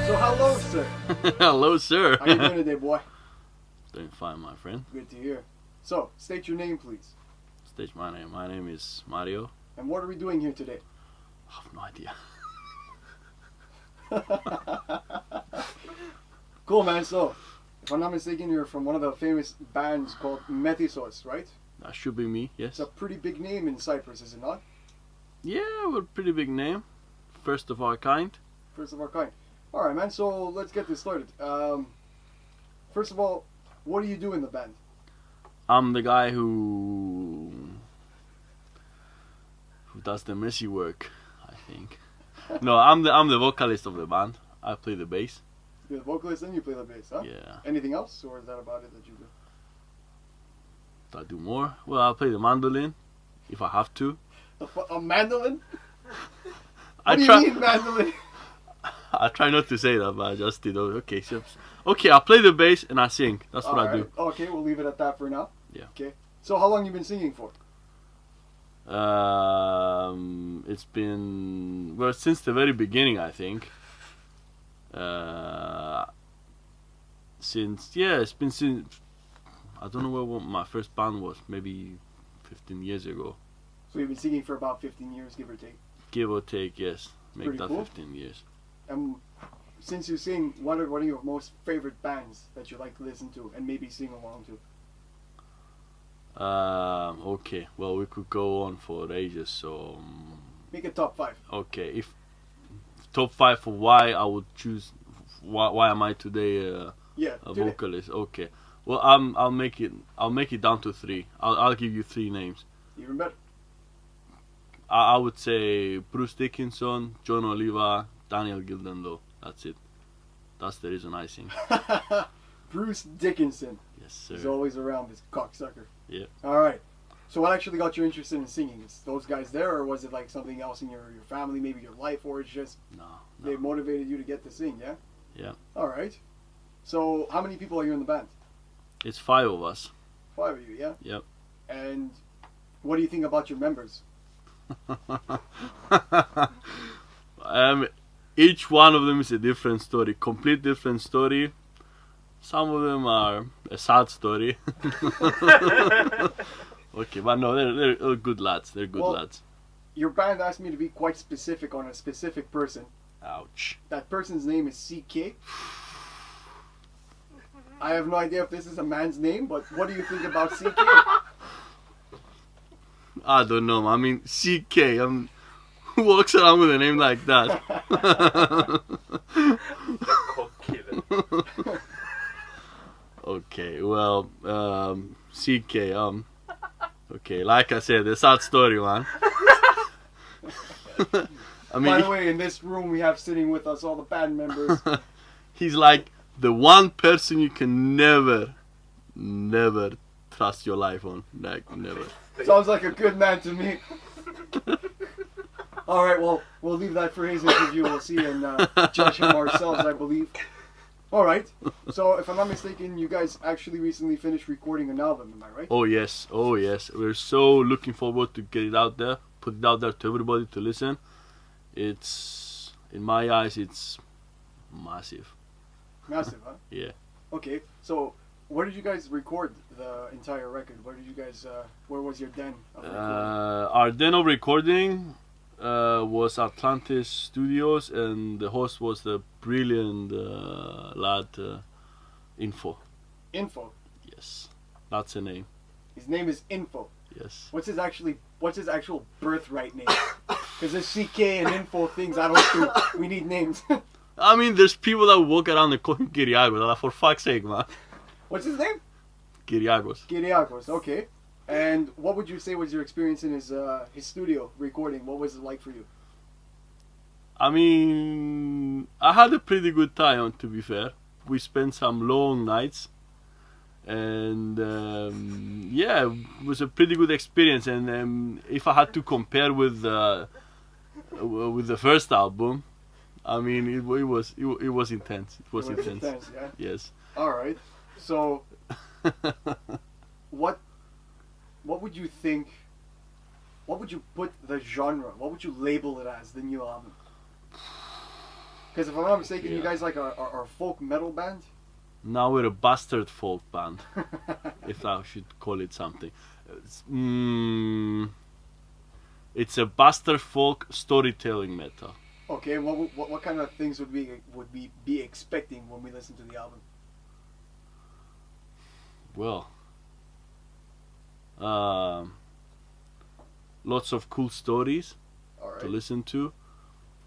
So hello, sir. Hello, sir. How you doing today, boy? Doing fine, my friend. Good to hear. So, state your name, please. State my name. My name is Mario. And what are we doing here today? I have no idea. Cool, man. So, if I'm not mistaken, you're from one of the famous bands called MethysOs, right? That should be me, yes. It's a pretty big name in Cyprus, is it not? Yeah, we're a pretty big name. First of our kind. First of our kind. Alright, man. So, let's get this started. First of all, what do you do in the band? I'm the guy who does the messy work, I think. No, I'm the vocalist of the band. I play the bass. You're the vocalist and you play the bass, huh? Yeah. Anything else, or is that about it that you do? Do I do more? Well, I play the mandolin if I have to. A mandolin? I What do try. you mean mandolin? I try not to say that, but I just did. Okay, so, okay. I play the bass and I sing. That's what I do. Okay, we'll leave it at that for now. Yeah. Okay. So how long you been singing for? It's been since the very beginning, I think. It's been since I don't know what my first band was. Maybe 15 years ago. So you've been singing for about 15 years, give or take. Give or take, yes. Make Pretty that cool. 15 years. And since you sing, what are your most favorite bands that you like to listen to and maybe sing along to? Okay. Well, we could go on for ages. So. Make a top 5. Okay. If top 5 for why I would choose. Why am I today a vocalist? Okay. Well, I'll make it down to 3. I'll give you 3 names. Even better. I would say Bruce Dickinson, John Oliva, Daniel Gildendo. That's it. That's the reason I sing. Bruce Dickinson. Yes, sir. He's always around, this cocksucker. Yeah. Alright. So what actually got you interested in singing? Is those guys there, or was it like something else in your family, maybe your life, or it's just they motivated you to get to sing, yeah? Yeah. Alright. So how many people are you in the band? It's 5 of us. 5 of you, yeah? Yep. And what do you think about your members? Each one of them is a different story, complete different story. Some of them are a sad story. Okay, but no, they're good lads. They're good lads. Your band asked me to be quite specific on a specific person. Ouch. That person's name is CK. I have no idea if this is a man's name, but what do you think about CK? I don't know. I mean, CK. Who walks around with a name like that? Okay, well, CK. Okay, like I said, a sad story, man. I mean, by the way, in this room we have sitting with us all the band members. He's like the one person you can never trust your life on. Like, never. Sounds like a good man to me. Alright, well, we'll leave that for his interview. We'll see and judge him ourselves, I believe. Alright, so if I'm not mistaken, you guys actually recently finished recording an album, am I right? Oh yes. We're so looking forward to get it out there, put it out there to everybody to listen. It's, in my eyes, it's massive. Massive, huh? Yeah. Okay, so where did you guys record the entire record? Where did you guys, where was your den of recording? Our den of recording was Atlantis Studios, and the host was the brilliant lad Info. Info? Yes, that's the name. His name is Info. Yes. What's his actual birthright name? Because there's CK and Info things I don't do. We need names. I mean, there's people that walk around and call him Kyriakos. For fuck's sake, man. What's his name? Kyriakos. Kyriakos, okay. And what would you say was your experience in his studio recording? What was it like for you? I mean, I had a pretty good time, to be fair. We spent some long nights. And yeah, it was a pretty good experience. And if I had to compare with the first album, I mean, it was intense. It was intense. Yeah? Yes. All right. So, what would you think? What would you put the genre? What would you label it as, the new album? Because if I'm not mistaken, you Yeah. guys like are folk metal band. Now we're a bastard folk band, if I should call it something. It's a bastard folk storytelling metal. Okay, what kind of things would we be expecting when we listen to the album? Well, lots of cool stories All right. to listen to.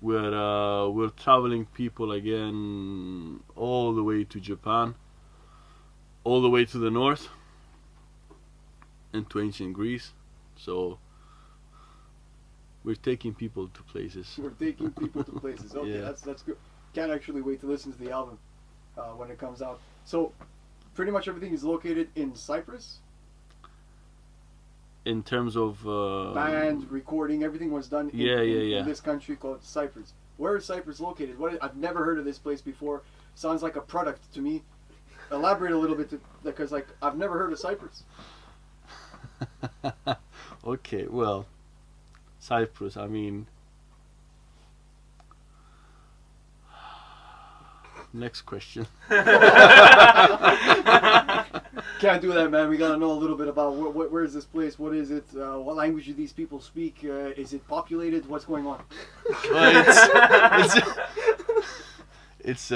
We're traveling people again all the way to Japan, all the way to the north, and to ancient Greece. So we're taking people to places. We're taking people to places. Okay, Yeah. that's good. Can't actually wait to listen to the album when it comes out. So, pretty much everything is located in Cyprus. In terms of Band, recording, everything was done in Yeah. this country called Cyprus. Where is Cyprus located? I've never heard of this place before. Sounds like a product to me. Elaborate a little bit, because like I've never heard of Cyprus. Okay, well, Cyprus, I mean, next question. Can't do that, man. We gotta know a little bit about where is this place? What is it? What language do these people speak? Is it populated? What's going on? It's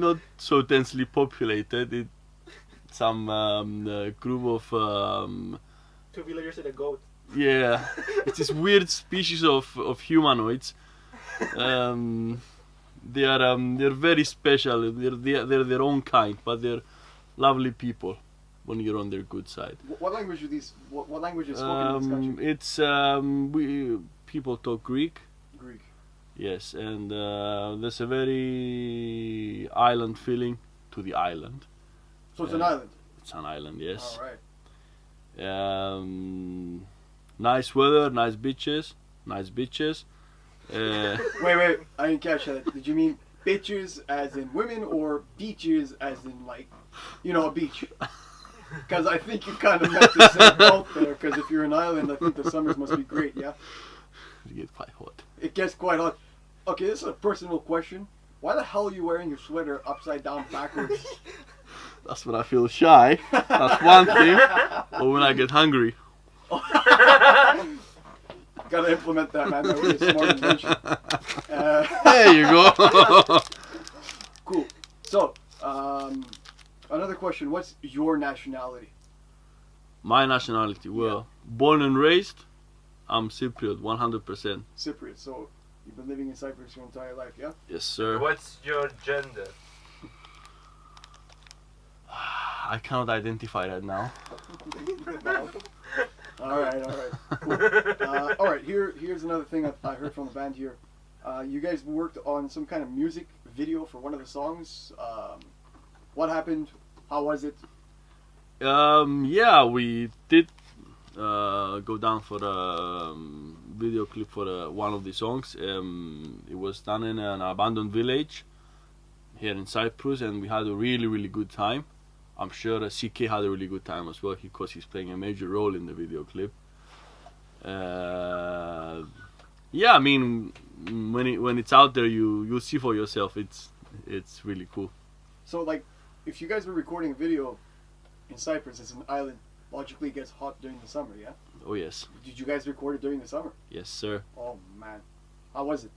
not so densely populated. It's some group of Two villagers and a goat. yeah, it's this weird species of humanoids. They're very special. They're their own kind, but they're lovely people when you're on their good side. What language are these? What language is spoken in this country? It's people talk Greek. Greek. Yes, and there's a very island feeling to the island. So it's an island. It's an island, yes. All right. Nice weather, nice beaches. Wait, I didn't catch that. Did you mean bitches as in women or beaches as in like, a beach? Because I think you kind of meant to say both there. Because if you're an island, I think the summers must be great. Yeah. It gets quite hot. It gets quite hot. Okay, this is a personal question. Why the hell are you wearing your sweater upside down backwards? That's when I feel shy. That's one thing. Or when I get hungry. Gotta implement that, man. That was a smart invention. There you go. Cool. So, another question. What's your nationality? My nationality, well, born and raised, I'm Cypriot, 100%. Cypriot. So, you've been living in Cyprus your entire life, yeah? Yes, sir. What's your gender? I cannot identify that now. Alright. Cool. Alright, here's another thing I heard from the band here. You guys worked on some kind of music video for one of the songs. What happened? How was it? Yeah, we did go down for a video clip for one of the songs. It was done in an abandoned village here in Cyprus, and we had a really, really good time. I'm sure CK had a really good time as well, because he's playing a major role in the video clip. Yeah, I mean, when it's out there, you'll see for yourself. It's really cool. So, like, if you guys were recording a video in Cyprus, it's an island, logically it gets hot during the summer, yeah? Oh yes, Did you guys record it during the summer? yes sir. Oh, man. How was it?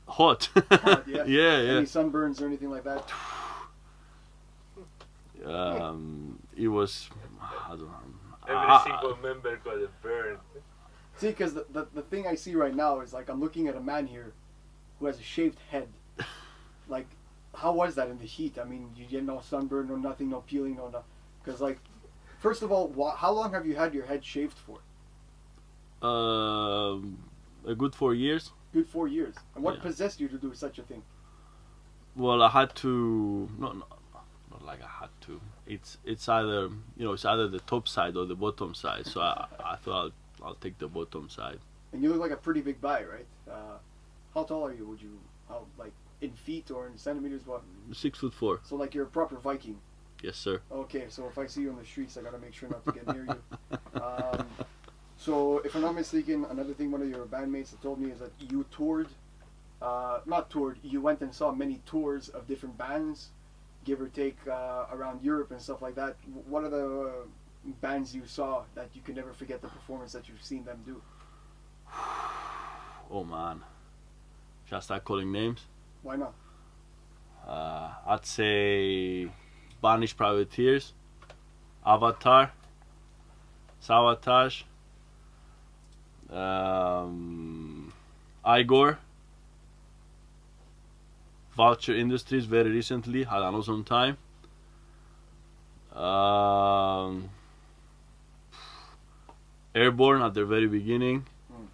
Hot. Hot, yeah? yeah. Any sunburns or anything like that? It was, I don't know. Every single member got a burn. See, because the thing I see right now is, like, I'm looking at a man here who has a shaved head. Like, how was that in the heat? I mean, you get no sunburn, no nothing, no peeling, no nothing. Because, like, first of all, how long have you had your head shaved for? A good 4 years. Good 4 years. And what Yeah. possessed you to do such a thing? Well, I had to. Not like I had to. It's either the top side or the bottom side. So I thought I'll take the bottom side. And you look like a pretty big guy, right? How tall are you? How, like, in feet or in centimeters? What? 6'4". So, like, you're a proper Viking. Yes, sir. Okay, so if I see you on the streets, I gotta make sure not to get near you. So, if I'm not mistaken, another thing one of your bandmates had told me is that you toured not toured, you went and saw many tours of different bands, give or take, around Europe and stuff like that. What are the bands you saw that you can never forget the performance that you've seen them do? Oh man, should I start calling names? Why not? I'd say Banished Privateers, Avatar, Savatage, Igor, Vulture Industries very recently, had an awesome time. Airborne at their very beginning,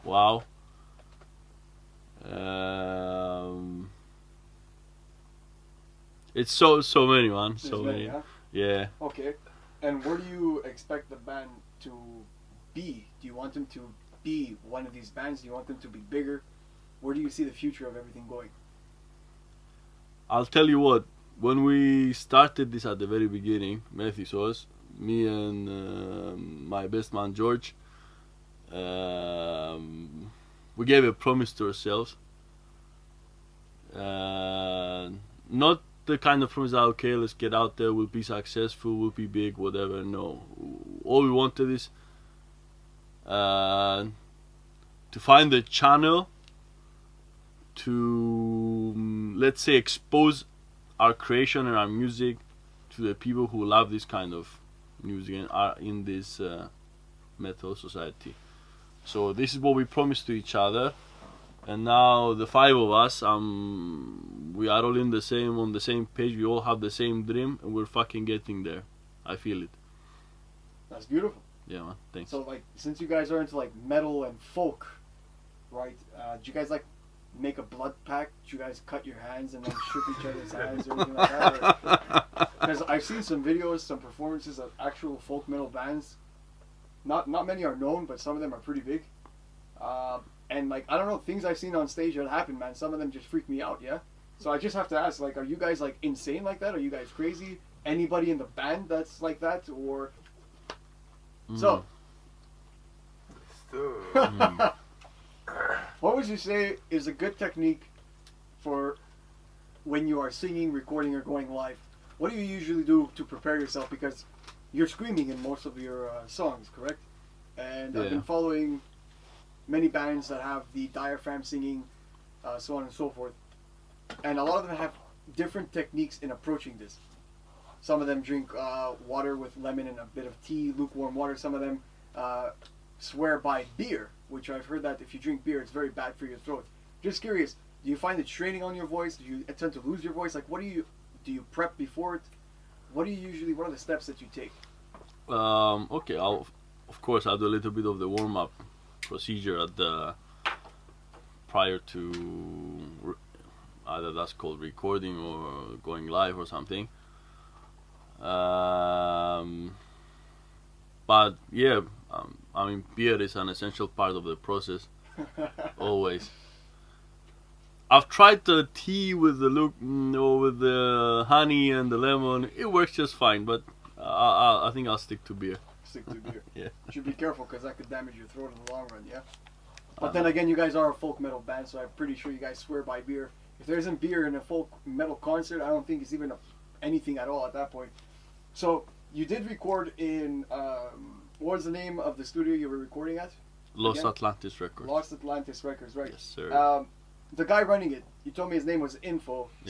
wow. It's so many, man. So many. Huh? Yeah. Okay. And where do you expect the band to be? Do you want them to be one of these bands? Do you want them to be bigger? Where do you see the future of everything going? I'll tell you what. When we started this at the very beginning, MethysOs, me and my best man George, we gave a promise to ourselves. Not the kind of promise that, okay, let's get out there, we'll be successful, we'll be big, whatever. No. All we wanted is to find a channel to, let's say, expose our creation and our music to the people who love this kind of music and are in this metal society. So this is what we promised to each other. And now the five of us, we are all on the same page. We all have the same dream, and we're fucking getting there. I feel it. That's beautiful. Yeah, man. Thanks. So, like, since you guys are into like metal and folk, right? Do you guys like make a blood pact? Do you guys cut your hands and then shoot each other's hands or anything like that? Because I've seen some videos, some performances of actual folk metal bands. Not many are known, but some of them are pretty big. And like, I don't know, things I've seen on stage that happen, man, some of them just freak me out, yeah? So I just have to ask, like, are you guys like insane like that? Are you guys crazy? Anybody in the band that's like that? Or so what would you say is a good technique for when you are singing, recording, or going live? What do you usually do to prepare yourself? Because you're screaming in most of your songs, correct? And I've been following many bands that have the diaphragm singing, so on and so forth. And a lot of them have different techniques in approaching this. Some of them drink water with lemon and a bit of tea, lukewarm water. Some of them swear by beer, which I've heard that if you drink beer, it's very bad for your throat. Just curious, do you find it straining on your voice? Do you tend to lose your voice? Like, do you prep before it? What are the steps that you take? Okay, of course I'll do a little bit of the warm-up procedure at the prior to either that's called recording or going live or something. But yeah, I mean, beer is an essential part of the process. Always. I've tried the tea with the with the honey and the lemon. It works just fine, but I think I'll stick to beer. Stick to beer. Yeah. You should be careful because that could damage your throat in the long run, yeah? But then again, you guys are a folk metal band, so I'm pretty sure you guys swear by beer. If there isn't beer in a folk metal concert, I don't think it's even anything at all at that point. So, you did record in, what was the name of the studio you were recording at? Los Atlantis Records. Los Atlantis Records, right. Yes, sir. The guy running it, you told me his name was Info /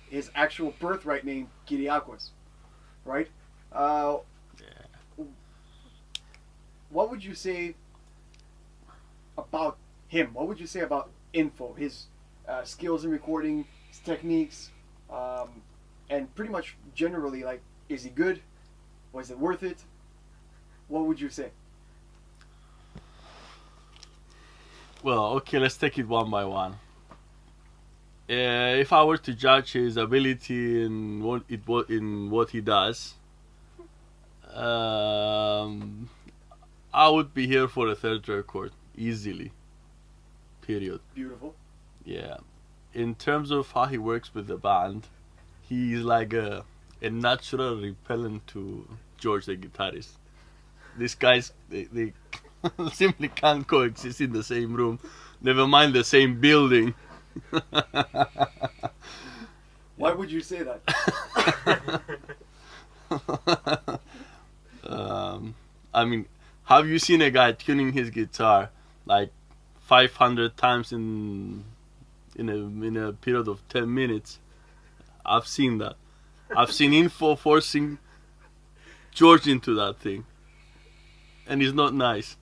his actual birthright name, Kyriakos, right? What would you say about him? What would you say about Info? His skills in recording, his techniques, and pretty much generally, like, is he good? Was it worth it? What would you say? Well, okay, let's take it one by one. If I were to judge his ability in what he does, I would be here for a third record easily. Period. Beautiful. Yeah. In terms of how he works with the band, he's like a natural repellent to George, the guitarist. These guys, they simply can't coexist in the same room. Never mind the same building. Why would you say that? I mean, have you seen a guy tuning his guitar like 500 times in a period of 10 minutes? I've seen that. I've seen Info forcing George into that thing, and it's not nice.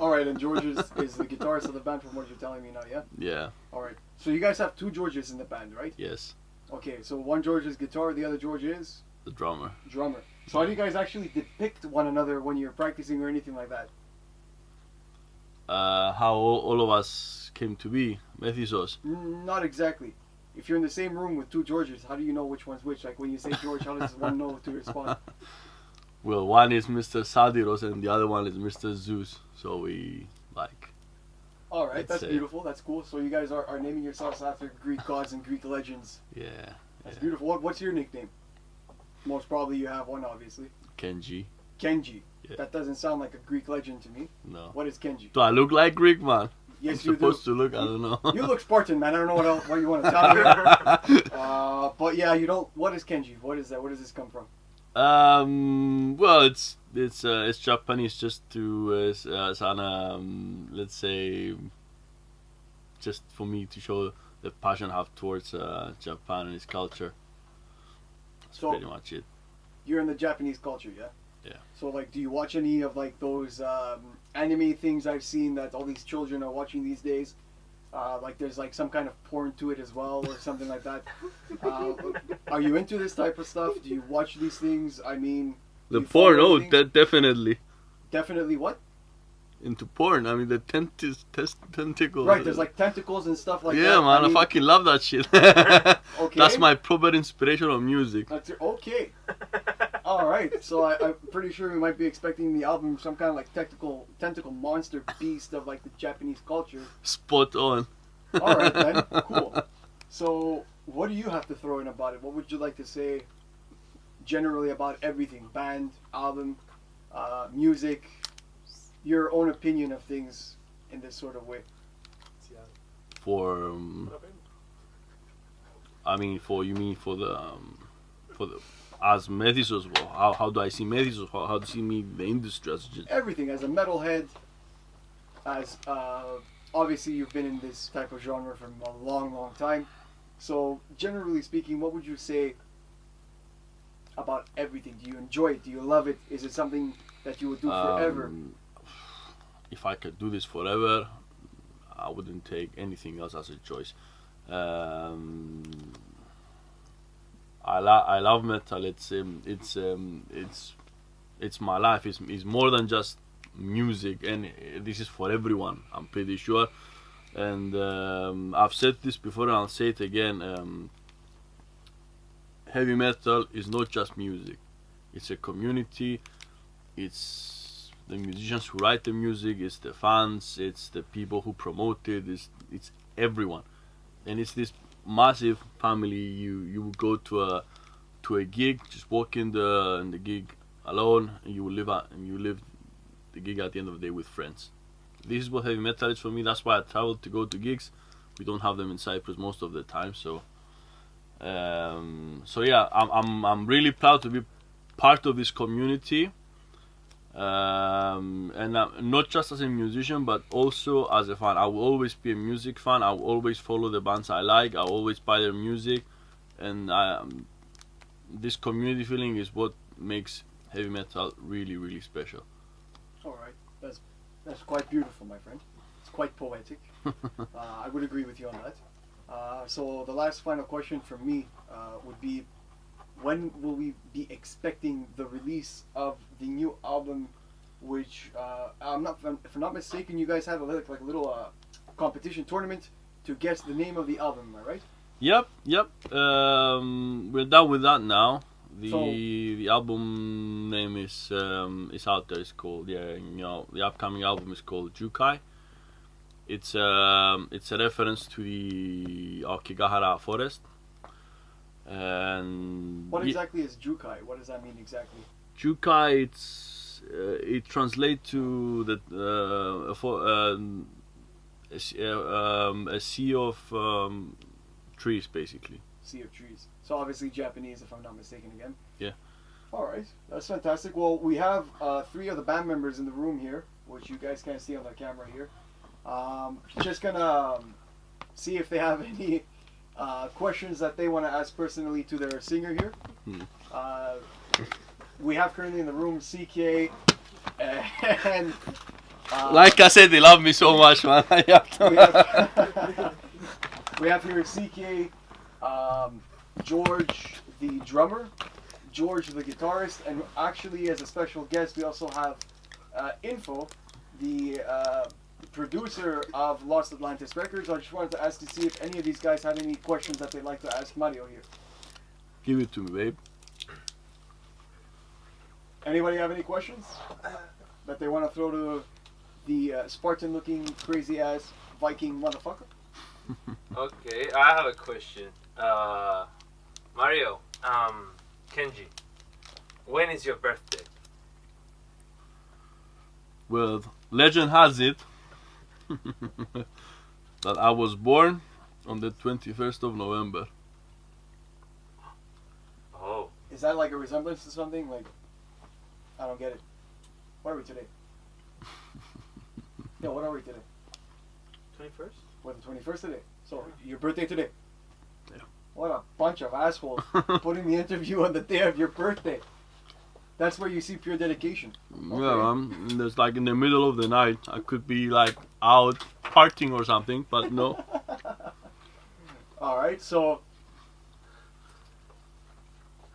All right, and George is the guitarist of the band, from what you're telling me now, yeah? Yeah. All right. So you guys have two Georges in the band, right? Yes. Okay, so one George is guitar, the other George is The drummer. drummer. So how do you guys actually depict one another when you're practicing or anything like that? How all of us came to be, MethysOs. Not exactly. If you're in the same room with two Georges, how do you know which one's which? Like when you say George, how does one know to respond? Well, one is Mr. Sadiros and the other one is Mr. Zeus. So we like. All right, Let's that's say. beautiful. That's cool. So you guys are naming yourselves after Greek gods and Greek legends. Yeah. That's Yeah. beautiful. What's your nickname? Most probably you have one, obviously. Kenji. Kenji. Yeah. That doesn't sound like a Greek legend to me. No. What is Kenji? Do I look like Greek, man? Yes, I'm you do. supposed to look. I don't know. You look Spartan, man. I don't know what you want to tell me. But yeah, you don't. What is Kenji? What is that? Where does this come from? Well, it's Japanese, just to let's say, just for me to show the passion I have towards Japan and its culture. That's So- pretty much it. You're in the Japanese culture, yeah? Yeah. So like, do you watch any of like those anime things I've seen that all these children are watching these days? Like there's like some kind of porn to it as well or something like that. Are you into this type of stuff? Do you watch these things? I mean, The you porn, follow oh, anything? that definitely Definitely what? into porn. I mean, the tentacles. Right, there's like tentacles and stuff like that. yeah, man, I mean, fucking love that shit. Okay. That's my proper inspiration of music. That's okay. All right, so I'm pretty sure we might be expecting the album some kind of like tentacle monster beast of like the Japanese culture. Spot on. All right then, cool. So, what do you have to throw in about it? What would you like to say generally about everything? Band, album, music, your own opinion of things in this sort of way. For I mean, for the as MethysOs, how do I see MethysOs? How do you see me the industry as just Everything as a metalhead, as obviously you've been in this type of genre for a long time. So, generally speaking, what would you say about everything? Do you enjoy it? Do you love it? Is it something that you would do forever? If I could do this forever, I wouldn't take anything else as a choice. I love metal. It's my life. It's more than just music, and this is for everyone, I'm pretty sure. And I've said this before and I'll say it again. Heavy metal is not just music. It's a community. It's the musicians who write the music. It's the fans. It's the people who promote it. It's everyone. And it's this massive family. You go to a gig, just walk in the gig alone, and you live the gig at the end of the day with friends. This is what heavy metal is for me. That's why I travel to go to gigs. We don't have them in Cyprus most of the time, so yeah, I'm really proud to be part of this community, and not just as a musician, but also as a fan. I will always be a music fan. I will always follow the bands I like. I will always buy their music, and this community feeling is what makes heavy metal really special. All right, that's quite beautiful, my friend. It's quite poetic. I would agree with you on that. So the last final question from me would be, when will we be expecting the release of the new album? Which if I'm not mistaken, you guys had a little competition tournament to guess the name of the album. Am I right? Yep. We're done with that now. So- The album name is out there. It's called the upcoming album is called Jukai. It's a reference to the Aokigahara forest. And What exactly is Jukai? What does that mean exactly? Jukai, it translates to a sea of trees, basically. Sea of trees. So obviously Japanese, if I'm not mistaken again. Yeah. All right, that's fantastic. Well, we have 3 of the band members in the room here, which you guys can't see on the camera here. Just gonna see if they have any questions that they want to ask personally to their singer here. We have currently in the room CK and Like I said, they love me so much, man. we have here CK, George the drummer, George the guitarist, and actually as a special guest we also have Info, the producer of Lost Atlantis Records. I just wanted to ask to see if any of these guys had any questions that they'd like to ask Mario here. Give it to me, babe. Anybody have any questions that they want to throw to the Spartan-looking, crazy-ass Viking motherfucker? Okay, I have a question. Mario, Kenji, when is your birthday? Well, legend has it that I was born on the 21st of November. Oh. Is that like a resemblance to something? Like, I don't get it. What are we today? Yeah, what are we today? 21st? We're the 21st today. So, your birthday today? Yeah. What a bunch of assholes putting the interview on the day of your birthday. That's where you see pure dedication. Okay. Yeah, there's like in the middle of the night. I could be like out partying or something, but no. Alright, so...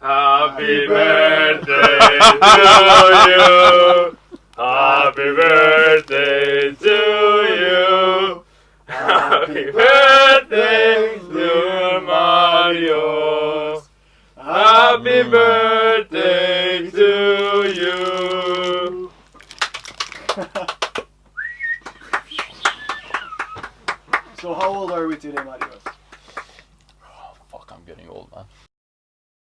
Happy birthday to you. Happy birthday to you. Happy birthday, dear Mario. Happy birthday to you. So how old are we today, Mario?